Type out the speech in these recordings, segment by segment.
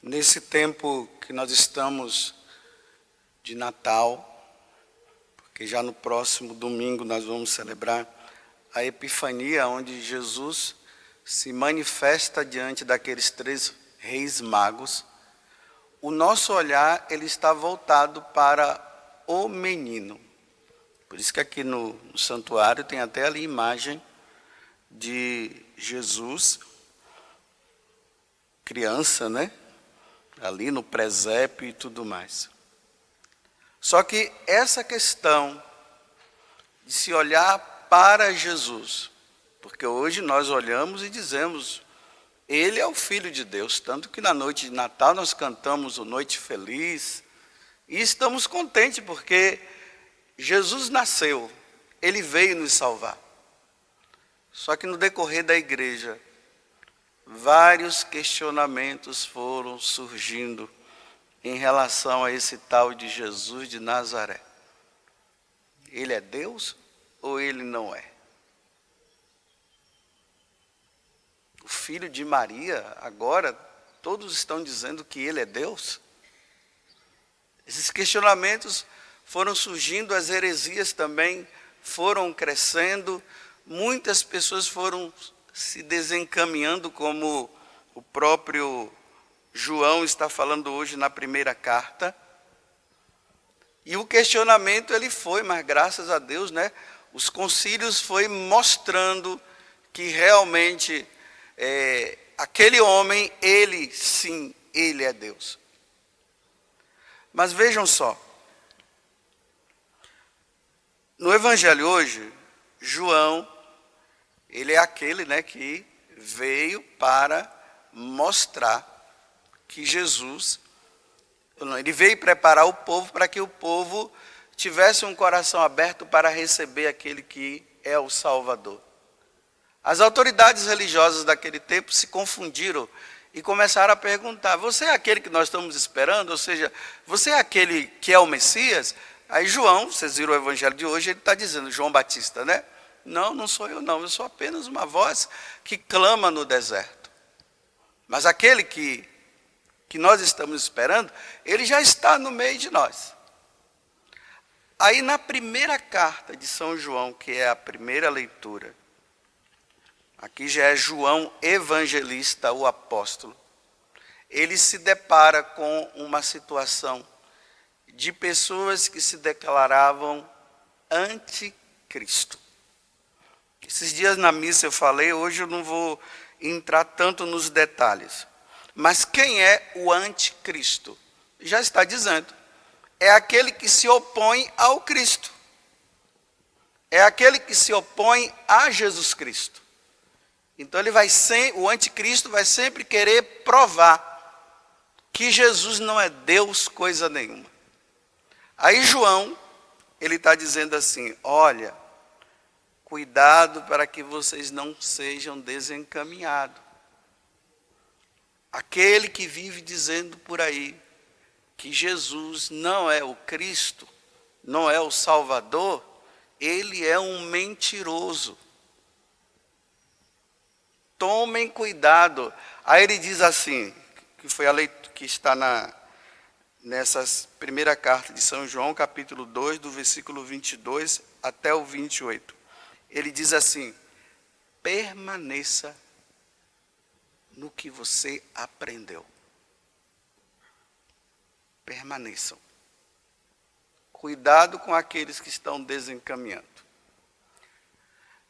Nesse tempo que nós estamos de Natal, porque já no próximo domingo nós vamos celebrar a Epifania, onde Jesus se manifesta diante daqueles 3 reis magos, o nosso olhar ele está voltado para o menino. Por isso que aqui no santuário tem até ali a imagem de Jesus, criança, né? Ali no presépio e tudo mais. Só que essa questão de se olhar para Jesus, porque hoje nós olhamos e dizemos, Ele é o Filho de Deus, tanto que na noite de Natal nós cantamos o Noite Feliz, e estamos contentes porque Jesus nasceu, Ele veio nos salvar. Só que no decorrer da igreja, vários questionamentos foram surgindo em relação a esse tal de Jesus de Nazaré. Ele é Deus ou ele não é? O filho de Maria, agora, todos estão dizendo que ele é Deus? Esses questionamentos foram surgindo, as heresias também foram crescendo, muitas pessoas foram se desencaminhando, como o próprio João está falando hoje na primeira carta. E o questionamento ele foi, mas graças a Deus, né, os concílios foi mostrando que realmente aquele homem, ele sim, ele é Deus. Mas vejam só, no Evangelho hoje, João, ele é aquele, né, que veio para mostrar que Jesus, ele veio preparar o povo para que o povo tivesse um coração aberto para receber aquele que é o Salvador. As autoridades religiosas daquele tempo se confundiram e começaram a perguntar, você é aquele que nós estamos esperando? Ou seja, você é aquele que é o Messias? Aí João, vocês viram o Evangelho de hoje, ele está dizendo, João Batista, né? Não, não sou eu não, eu sou apenas uma voz que clama no deserto. Mas aquele que nós estamos esperando, ele já está no meio de nós. Aí na primeira carta de São João, que é a primeira leitura, aqui já é João evangelista, o apóstolo, ele se depara com uma situação de pessoas que se declaravam anticristo. Esses dias na missa eu falei, hoje eu não vou entrar tanto nos detalhes. Mas quem é o anticristo? Já está dizendo. É aquele que se opõe ao Cristo. É aquele que se opõe a Jesus Cristo. Então o anticristo vai sempre querer provar que Jesus não é Deus coisa nenhuma. Aí João, ele está dizendo assim, olha, cuidado para que vocês não sejam desencaminhados. Aquele que vive dizendo por aí que Jesus não é o Cristo, não é o Salvador, ele é um mentiroso. Tomem cuidado. Aí ele diz assim, que foi a leitura que está nessa primeira carta de São João, capítulo 2, do versículo 22 até o 28. Ele diz assim, permaneça no que você aprendeu. Permaneçam. Cuidado com aqueles que estão desencaminhando.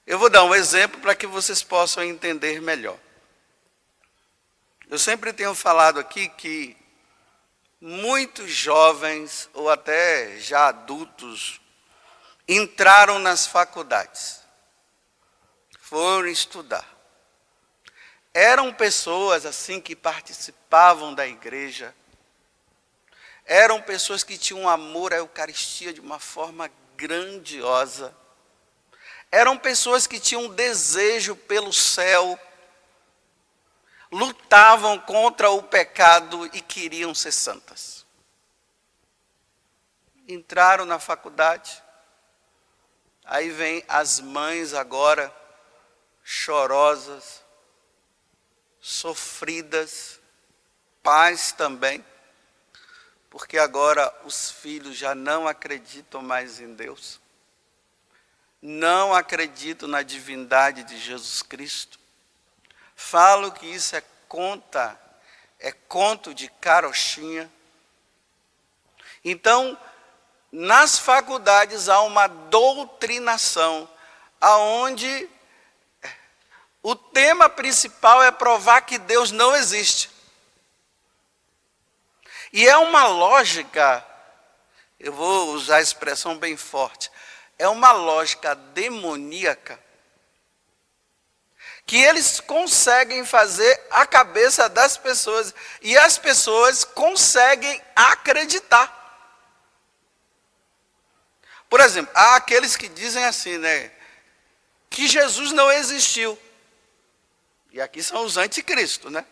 Eu vou dar um exemplo para que vocês possam entender melhor. Eu sempre tenho falado aqui que muitos jovens, ou até já adultos, entraram nas faculdades. Foram estudar. Eram pessoas assim que participavam da igreja. Eram pessoas que tinham amor à Eucaristia de uma forma grandiosa. Eram pessoas que tinham desejo pelo céu. Lutavam contra o pecado e queriam ser santas. Entraram na faculdade. Aí vem as mães agora, chorosas, sofridas, pais também, porque agora os filhos já não acreditam mais em Deus, não acreditam na divindade de Jesus Cristo. Falo que isso é conto de carochinha. Então, nas faculdades há uma doutrinação, aonde o tema principal é provar que Deus não existe. E é uma lógica, eu vou usar a expressão bem forte, é uma lógica demoníaca, que eles conseguem fazer a cabeça das pessoas, e as pessoas conseguem acreditar. Por exemplo, há aqueles que dizem assim, né, que Jesus não existiu. E aqui são os anticristos, né?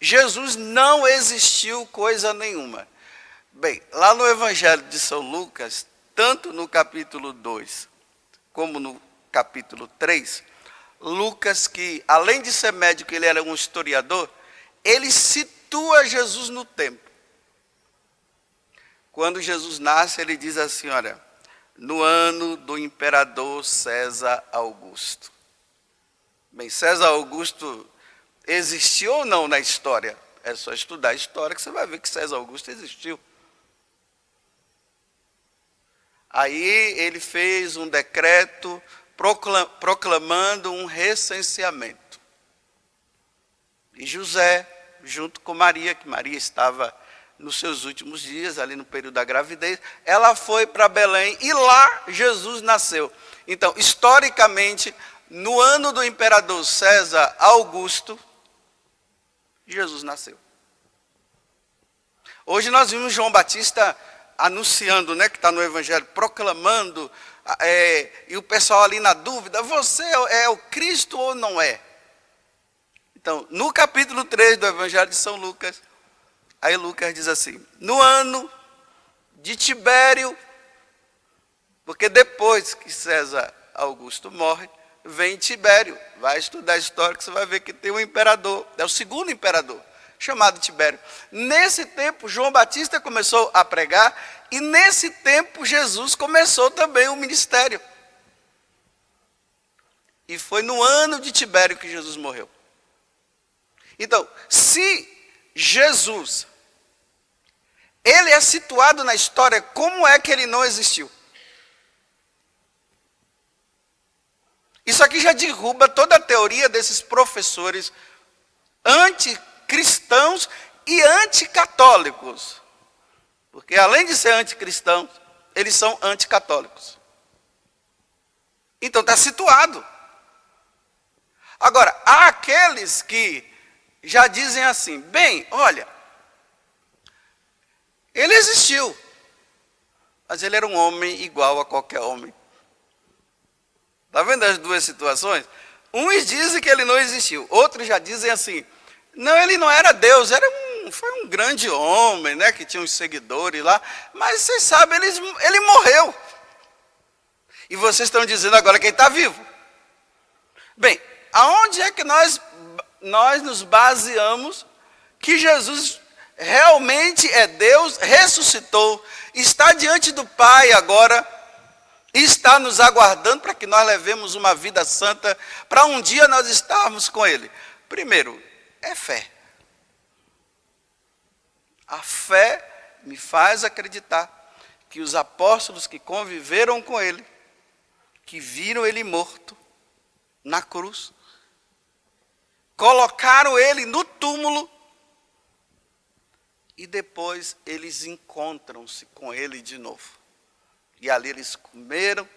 Jesus não existiu coisa nenhuma. Bem, lá no Evangelho de São Lucas, tanto no capítulo 2, como no capítulo 3, Lucas, que além de ser médico, ele era um historiador, ele situa Jesus no tempo. Quando Jesus nasce, ele diz assim, olha, no ano do imperador César Augusto. Bem, César Augusto existiu ou não na história? É só estudar a história que você vai ver que César Augusto existiu. Aí ele fez um decreto proclamando um recenseamento. E José, junto com Maria, que Maria estava nos seus últimos dias, ali no período da gravidez, ela foi para Belém e lá Jesus nasceu. Então, historicamente, no ano do imperador César Augusto, Jesus nasceu. Hoje nós vimos João Batista anunciando, né, que está no Evangelho, proclamando, e o pessoal ali na dúvida, você é o Cristo ou não é? Então, no capítulo 3 do Evangelho de São Lucas, aí Lucas diz assim, no ano de Tibério, porque depois que César Augusto morre, vem Tibério, vai estudar a história que você vai ver que tem um imperador, é o segundo imperador, chamado Tibério. Nesse tempo, João Batista começou a pregar, e nesse tempo Jesus começou também o ministério. E foi no ano de Tibério que Jesus morreu. Então, se Jesus, ele é situado na história, como é que ele não existiu? Isso aqui já derruba toda a teoria desses professores anticristãos e anticatólicos. Porque além de ser anticristãos, eles são anticatólicos. Então está situado. Agora, há aqueles que já dizem assim, bem, olha, ele existiu, mas ele era um homem igual a qualquer homem. Está vendo as duas situações? Uns dizem que ele não existiu, outros já dizem assim, não, ele não era Deus, foi um grande homem, né, que tinha uns seguidores lá, mas vocês sabem, ele morreu. E vocês estão dizendo agora que ele está vivo. Bem, aonde é que nós nos baseamos que Jesus realmente é Deus, ressuscitou, está diante do Pai agora, e está nos aguardando para que nós levemos uma vida santa, para um dia nós estarmos com Ele? Primeiro, é fé. A fé me faz acreditar que os apóstolos que conviveram com Ele, que viram Ele morto na cruz, colocaram Ele no túmulo, e depois eles encontram-se com Ele de novo. E ali eles comeram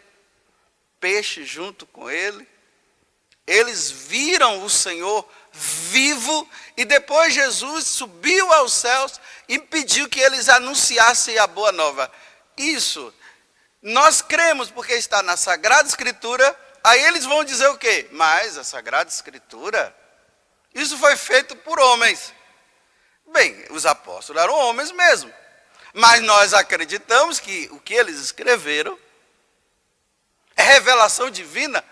peixe junto com Ele, eles viram o Senhor vivo, e depois Jesus subiu aos céus e pediu que eles anunciassem a boa nova. Isso, nós cremos porque está na Sagrada Escritura. Aí eles vão dizer o quê? Mas a Sagrada Escritura, isso foi feito por homens. Bem, os apóstolos eram homens mesmo, mas nós acreditamos que o que eles escreveram é revelação divina.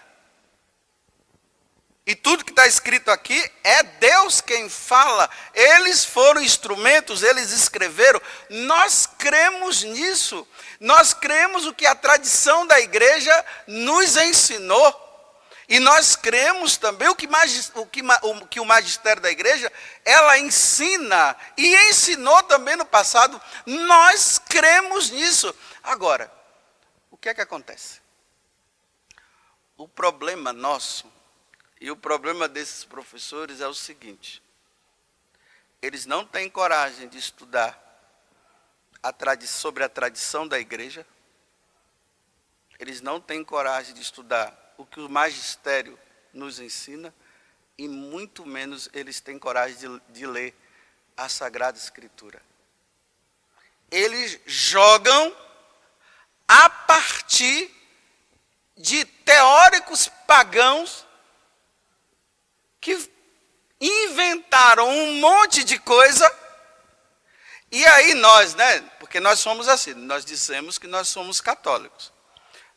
E tudo que está escrito aqui é Deus quem fala. Eles foram instrumentos, eles escreveram. Nós cremos nisso. Nós cremos o que a tradição da igreja nos ensinou. E nós cremos também o que o magistério da igreja, ela ensina. E ensinou também no passado. Nós cremos nisso. Agora, o que é que acontece? O problema nosso, e o problema desses professores é o seguinte: eles não têm coragem de estudar sobre a tradição da igreja, eles não têm coragem de estudar o que o magistério nos ensina, e muito menos eles têm coragem de ler a Sagrada Escritura. Eles jogam a partir de teóricos pagãos que inventaram um monte de coisa. E aí nós, porque nós somos assim, nós dissemos que nós somos católicos,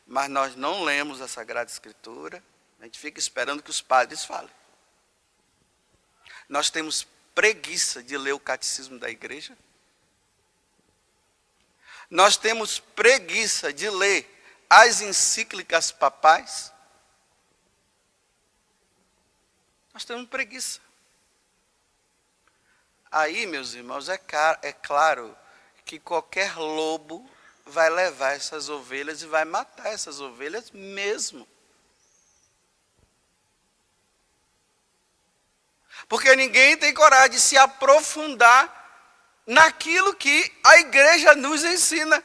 mas nós não lemos a Sagrada Escritura, a gente fica esperando que os padres falem. Nós temos preguiça de ler o catecismo da igreja. Nós temos preguiça de ler as encíclicas papais. Nós temos preguiça. Aí, meus irmãos, é claro que qualquer lobo vai levar essas ovelhas e vai matar essas ovelhas mesmo. Porque ninguém tem coragem de se aprofundar naquilo que a igreja nos ensina.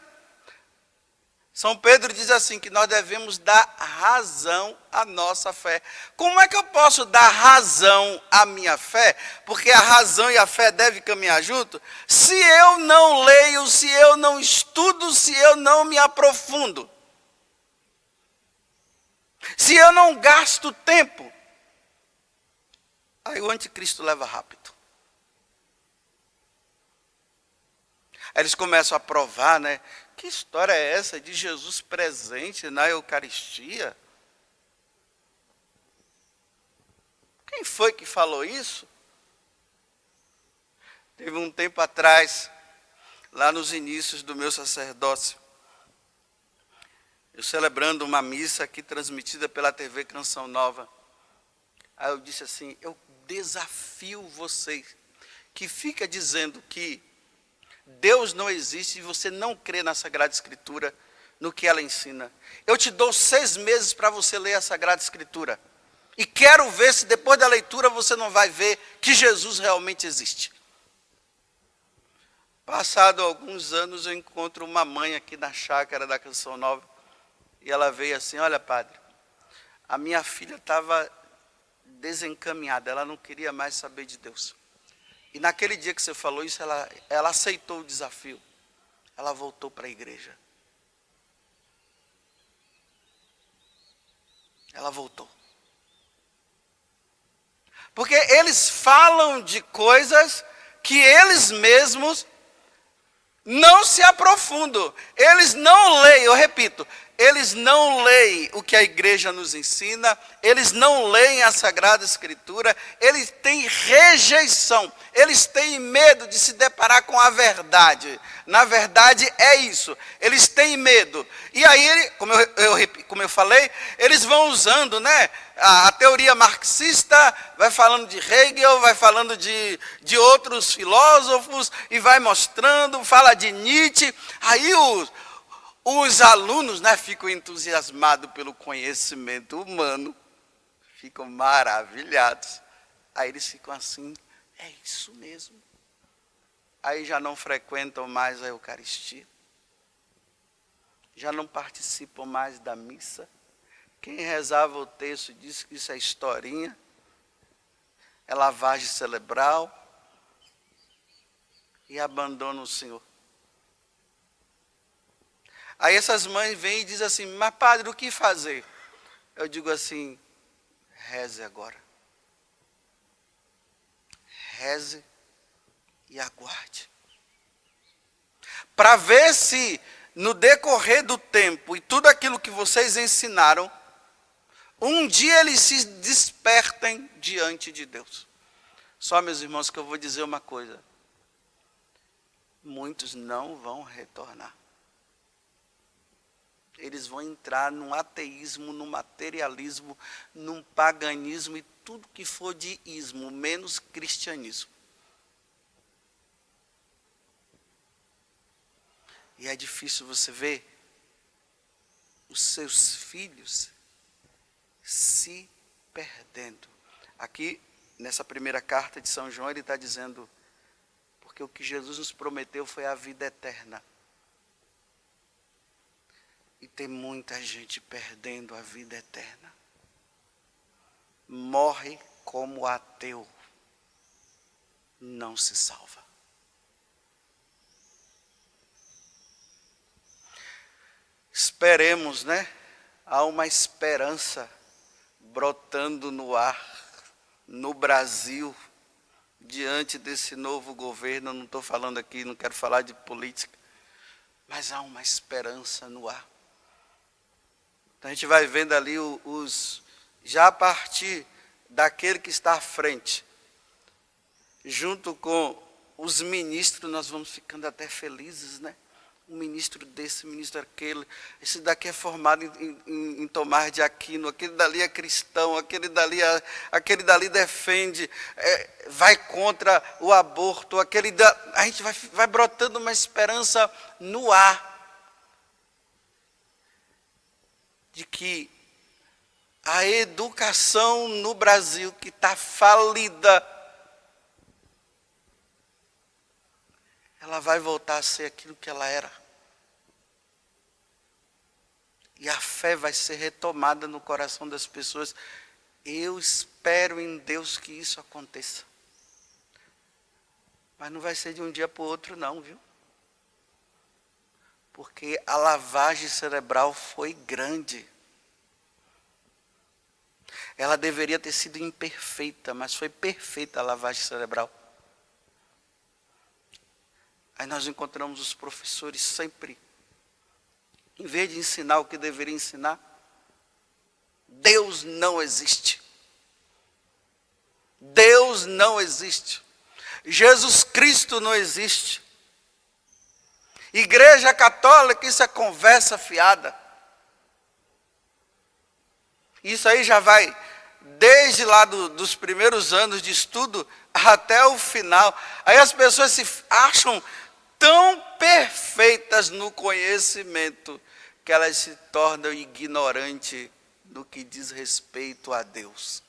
São Pedro diz assim, que nós devemos dar razão à nossa fé. Como é que eu posso dar razão à minha fé? Porque a razão e a fé devem caminhar junto. Se eu não leio, se eu não estudo, se eu não me aprofundo. Se eu não gasto tempo. Aí o anticristo leva rápido. Aí eles começam a provar, Que história é essa de Jesus presente na Eucaristia? Quem foi que falou isso? Teve um tempo atrás, lá nos inícios do meu sacerdócio, eu celebrando uma missa aqui transmitida pela TV Canção Nova. Aí eu disse assim, eu desafio vocês que fica dizendo que Deus não existe e você não crê na Sagrada Escritura, no que ela ensina. Eu te dou 6 meses para você ler a Sagrada Escritura. E quero ver se depois da leitura você não vai ver que Jesus realmente existe. Passado alguns anos eu encontro uma mãe aqui na chácara da Canção Nova. E ela veio assim, olha padre, a minha filha estava desencaminhada, ela não queria mais saber de Deus. E naquele dia que você falou isso, ela aceitou o desafio. Ela voltou para a igreja. Ela voltou. Porque eles falam de coisas que eles mesmos não se aprofundam. Eles não leem, eu repito, eles não leem o que a igreja nos ensina, eles não leem a Sagrada Escritura, eles têm rejeição, eles têm medo de se deparar com a verdade. Na verdade é isso, eles têm medo. E aí, como eu falei, eles vão usando, a teoria marxista, vai falando de Hegel, vai falando de outros filósofos, e vai mostrando, fala de Nietzsche. Aí os alunos ficam entusiasmados pelo conhecimento humano, ficam maravilhados. Aí eles ficam assim, é isso mesmo. Aí já não frequentam mais a Eucaristia, já não participam mais da missa. Quem rezava o texto disse que isso é historinha, é lavagem cerebral, e abandonam o Senhor. Aí essas mães vêm e dizem assim, mas padre, o que fazer? Eu digo assim, reze agora. Reze e aguarde. Para ver se no decorrer do tempo e tudo aquilo que vocês ensinaram um dia eles se despertem diante de Deus. Só, meus irmãos, que eu vou dizer uma coisa. Muitos não vão retornar. Eles vão entrar num ateísmo, num materialismo, num paganismo e tudo que for de ismo, menos cristianismo. E é difícil você ver os seus filhos se perdendo. Aqui, nessa primeira carta de São João, ele está dizendo, porque o que Jesus nos prometeu foi a vida eterna. E tem muita gente perdendo a vida eterna. Morre como ateu, não se salva. Esperemos, né? Há uma esperança brotando no ar, no Brasil, diante desse novo governo. Eu não estou falando aqui, não quero falar de política, mas há uma esperança no ar. Então a gente vai vendo ali já a partir daquele que está à frente, junto com os ministros, nós vamos ficando até felizes, né? Um ministro desse, ministro daquele, esse daqui é formado em Tomás de Aquino, aquele dali é cristão, aquele dali defende, vai contra o aborto, a gente vai brotando uma esperança no ar, de que a educação no Brasil, que está falida, ela vai voltar a ser aquilo que ela era. E a fé vai ser retomada no coração das pessoas. Eu espero em Deus que isso aconteça. Mas não vai ser de um dia para o outro não, viu? Porque a lavagem cerebral foi grande. Ela deveria ter sido imperfeita, mas foi perfeita a lavagem cerebral. Aí nós encontramos os professores sempre, em vez de ensinar o que deveria ensinar, Deus não existe. Deus não existe. Jesus Cristo não existe. Igreja Católica, isso é conversa fiada. Isso aí já vai desde lá dos primeiros anos de estudo até o final. Aí as pessoas se acham tão perfeitas no conhecimento que elas se tornam ignorantes no que diz respeito a Deus.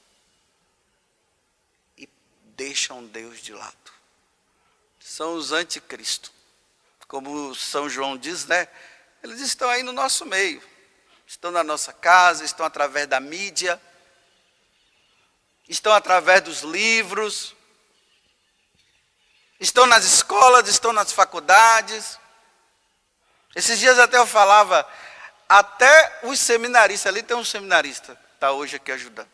E deixam Deus de lado. São os anticristos. Como São João diz, né? Eles estão aí no nosso meio. Estão na nossa casa, estão através da mídia, estão através dos livros, estão nas escolas, estão nas faculdades. Esses dias até eu falava, até os seminaristas, ali tem um seminarista, está hoje aqui ajudando.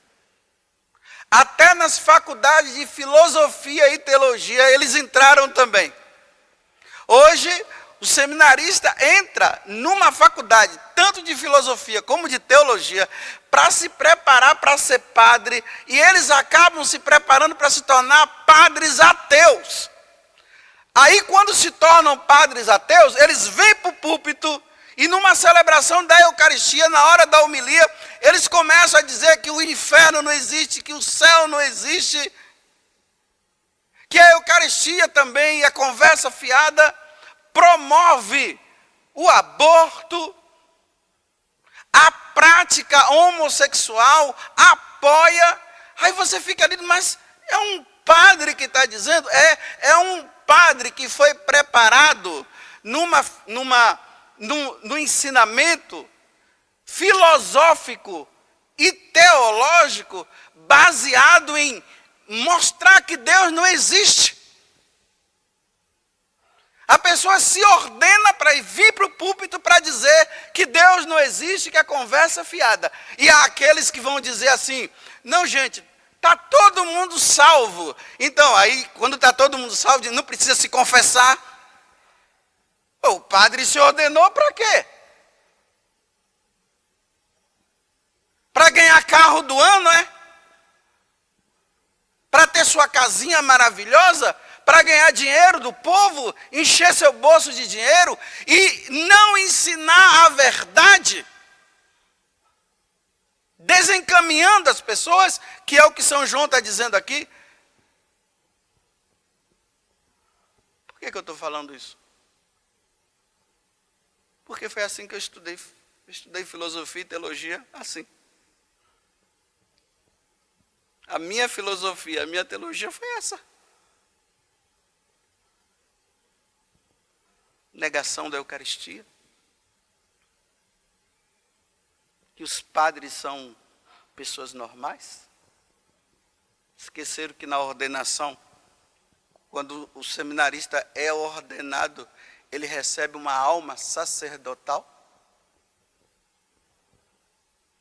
Até nas faculdades de filosofia e teologia, eles entraram também. Hoje, o seminarista entra numa faculdade, tanto de filosofia como de teologia, para se preparar para ser padre, e eles acabam se preparando para se tornar padres ateus. Aí, quando se tornam padres ateus, eles vêm para o púlpito e numa celebração da Eucaristia, na hora da homilia, eles começam a dizer que o inferno não existe, que o céu não existe, que a Eucaristia também, e a conversa fiada, promove o aborto, a prática homossexual, apoia. Aí você fica ali, mas é um padre que está dizendo? É um padre que foi preparado no ensinamento filosófico e teológico baseado em mostrar que Deus não existe. A pessoa se ordena para vir para o púlpito para dizer que Deus não existe, que a conversa é fiada. E há aqueles que vão dizer assim, não gente, está todo mundo salvo. Então, aí, quando está todo mundo salvo, não precisa se confessar. O padre se ordenou para quê? Para ganhar carro do ano, para ter sua casinha maravilhosa, para ganhar dinheiro do povo, encher seu bolso de dinheiro e não ensinar a verdade, desencaminhando as pessoas, que é o que São João está dizendo aqui. Por que eu estou falando isso? Porque foi assim que eu estudei. Eu estudei filosofia e teologia assim. A minha filosofia, a minha teologia foi essa. Negação da Eucaristia. Que os padres são pessoas normais. Esqueceram que na ordenação, quando o seminarista é ordenado, ele recebe uma alma sacerdotal.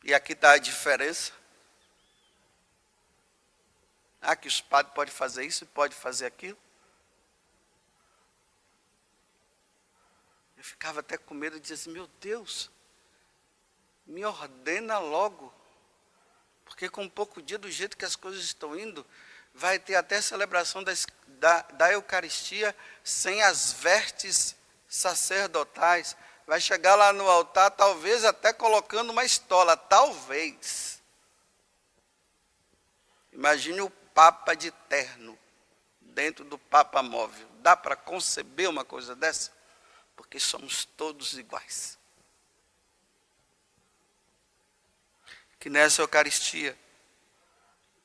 E aqui está a diferença. Que os padres podem fazer isso e podem fazer aquilo. Eu ficava até com medo de dizer assim, meu Deus, me ordena logo. Porque com pouco dia, do jeito que as coisas estão indo, vai ter até a celebração da Eucaristia sem as vestes sacerdotais. Vai chegar lá no altar, talvez até colocando uma estola, talvez. Imagine o Papa de terno, dentro do Papa móvel. Dá para conceber uma coisa dessa? Porque somos todos iguais. Que nessa Eucaristia,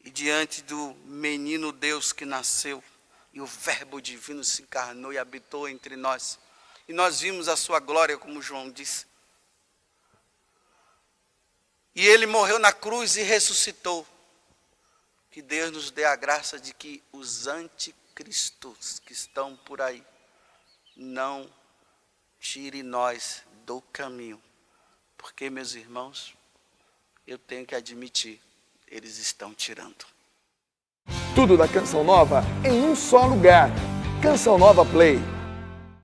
e diante do menino Deus que nasceu, e o Verbo divino se encarnou e habitou entre nós, e nós vimos a sua glória, como João disse. E ele morreu na cruz e ressuscitou. Que Deus nos dê a graça de que os anticristos que estão por aí não tirem nós do caminho. Porque, meus irmãos, eu tenho que admitir, eles estão tirando. Tudo da Canção Nova em um só lugar. Canção Nova Play.